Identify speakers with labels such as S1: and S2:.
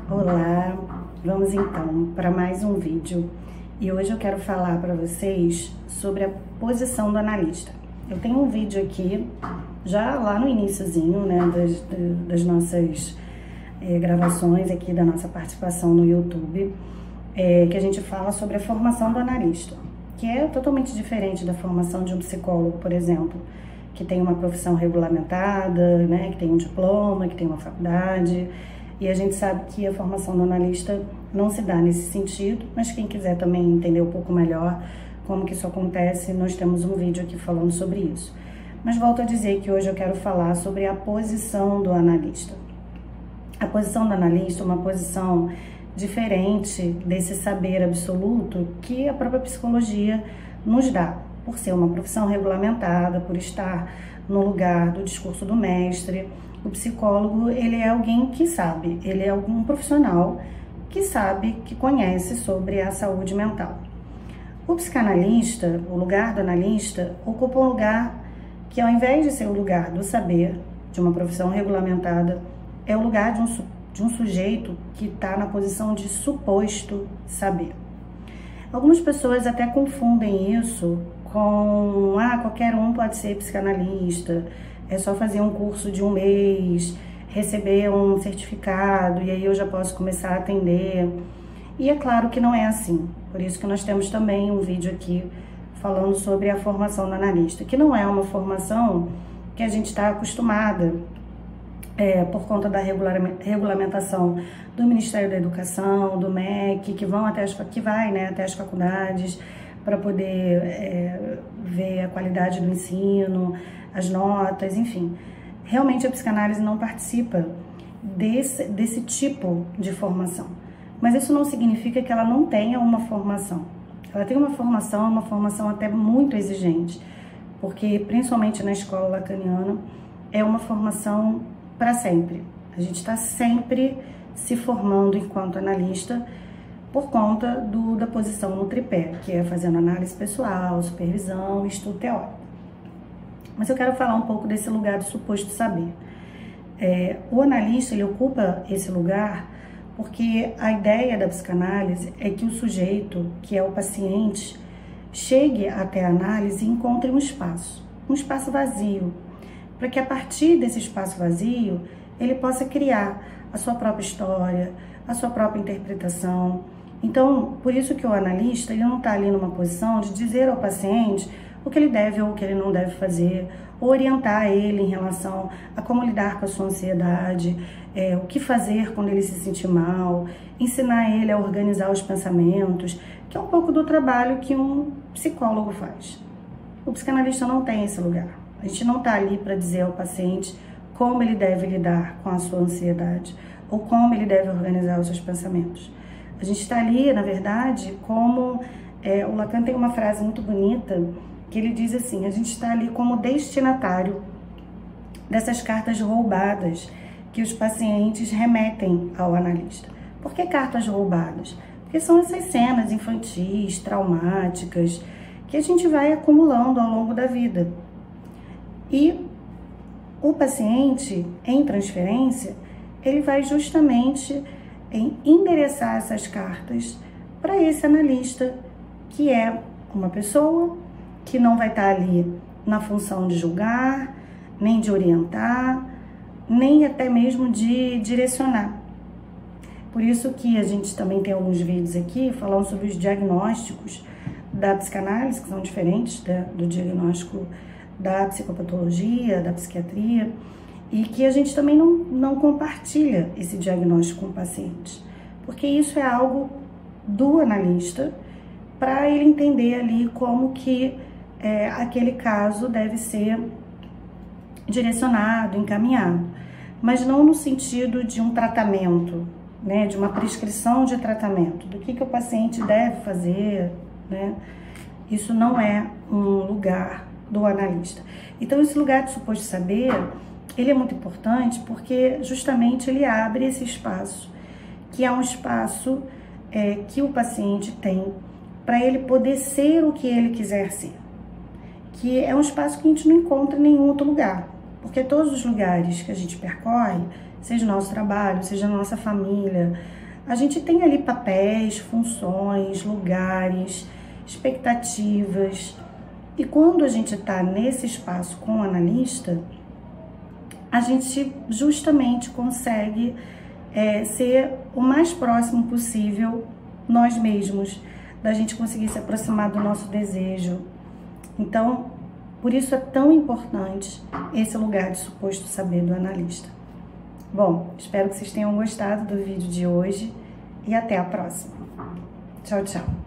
S1: Olá, vamos então para mais um vídeo e hoje eu quero falar para vocês sobre a posição do analista. Eu tenho um vídeo aqui, já lá no iniciozinho, né, das nossas gravações aqui, da nossa participação no YouTube, que a gente fala sobre a formação do analista, que é totalmente diferente da formação de um psicólogo, por exemplo, que tem uma profissão regulamentada, né, que tem um diploma, que tem uma faculdade. E a gente sabe que a formação do analista não se dá nesse sentido, mas quem quiser também entender um pouco melhor como que isso acontece, nós temos um vídeo aqui falando sobre isso. Mas volto a dizer que hoje eu quero falar sobre a posição do analista. A posição do analista é uma posição diferente desse saber absoluto que a própria psicologia nos dá, por ser uma profissão regulamentada, por estar no lugar do discurso do mestre. O psicólogo, ele é alguém que sabe, ele é algum profissional que sabe, que conhece sobre a saúde mental. O psicanalista, o lugar do analista, ocupa um lugar que, ao invés de ser o lugar do saber, de uma profissão regulamentada, é o lugar de um sujeito que está na posição de suposto saber. Algumas pessoas até confundem isso com, qualquer um pode ser psicanalista, é só fazer um curso de um mês, receber um certificado e aí eu já posso começar a atender. E é claro que não é assim. Por isso que nós temos também um vídeo aqui falando sobre a formação do analista, que não é uma formação que a gente está acostumada por conta da regulamentação do Ministério da Educação, do MEC, que vai até as faculdades para poder ver a qualidade do ensino, as notas, enfim. Realmente a psicanálise não participa desse tipo de formação. Mas isso não significa que ela não tenha uma formação. Ela tem uma formação até muito exigente, porque principalmente na escola lacaniana é uma formação para sempre. A gente está sempre se formando enquanto analista por conta da posição no tripé, que é fazendo análise pessoal, supervisão e estudo teórico. Mas eu quero falar um pouco desse lugar do suposto saber. O analista, ele ocupa esse lugar porque a ideia da psicanálise é que o sujeito, que é o paciente, chegue até a análise e encontre um espaço vazio, para que a partir desse espaço vazio, ele possa criar a sua própria história, a sua própria interpretação. Então, por isso que o analista, ele não está ali numa posição de dizer ao paciente o que ele deve ou o que ele não deve fazer, orientar ele em relação a como lidar com a sua ansiedade, o que fazer quando ele se sentir mal, ensinar ele a organizar os pensamentos, que é um pouco do trabalho que um psicólogo faz. O psicanalista não tem esse lugar. A gente não está ali para dizer ao paciente como ele deve lidar com a sua ansiedade ou como ele deve organizar os seus pensamentos. A gente está ali, na verdade, como o Lacan tem uma frase muito bonita que ele diz assim: a gente está ali como destinatário dessas cartas roubadas que os pacientes remetem ao analista. Por que cartas roubadas? Porque são essas cenas infantis, traumáticas, que a gente vai acumulando ao longo da vida. E o paciente, em transferência, ele vai justamente endereçar essas cartas para esse analista, que é uma pessoa que não vai estar ali na função de julgar, nem de orientar, nem até mesmo de direcionar. Por isso que a gente também tem alguns vídeos aqui falando sobre os diagnósticos da psicanálise, que são diferentes do diagnóstico da psicopatologia, da psiquiatria, e que a gente também não compartilha esse diagnóstico com o paciente, porque isso é algo do analista para ele entender ali como que aquele caso deve ser direcionado, encaminhado, mas não no sentido de um tratamento, né, de uma prescrição de tratamento, do que o paciente deve fazer, né? Isso não é um lugar do analista. Então, esse lugar de suposto saber, ele é muito importante porque justamente ele abre esse espaço, que é um espaço que o paciente tem para ele poder ser o que ele quiser ser, que é um espaço que a gente não encontra em nenhum outro lugar, porque todos os lugares que a gente percorre seja no nosso trabalho, seja na nossa família. A gente tem ali papéis, funções, lugares, expectativas. E quando a gente está nesse espaço com o analista, a gente justamente consegue ser o mais próximo possível nós mesmos, da gente conseguir se aproximar do nosso desejo. Então, por isso é tão importante esse lugar de suposto saber do analista. Bom, espero que vocês tenham gostado do vídeo de hoje e até a próxima. Tchau, tchau.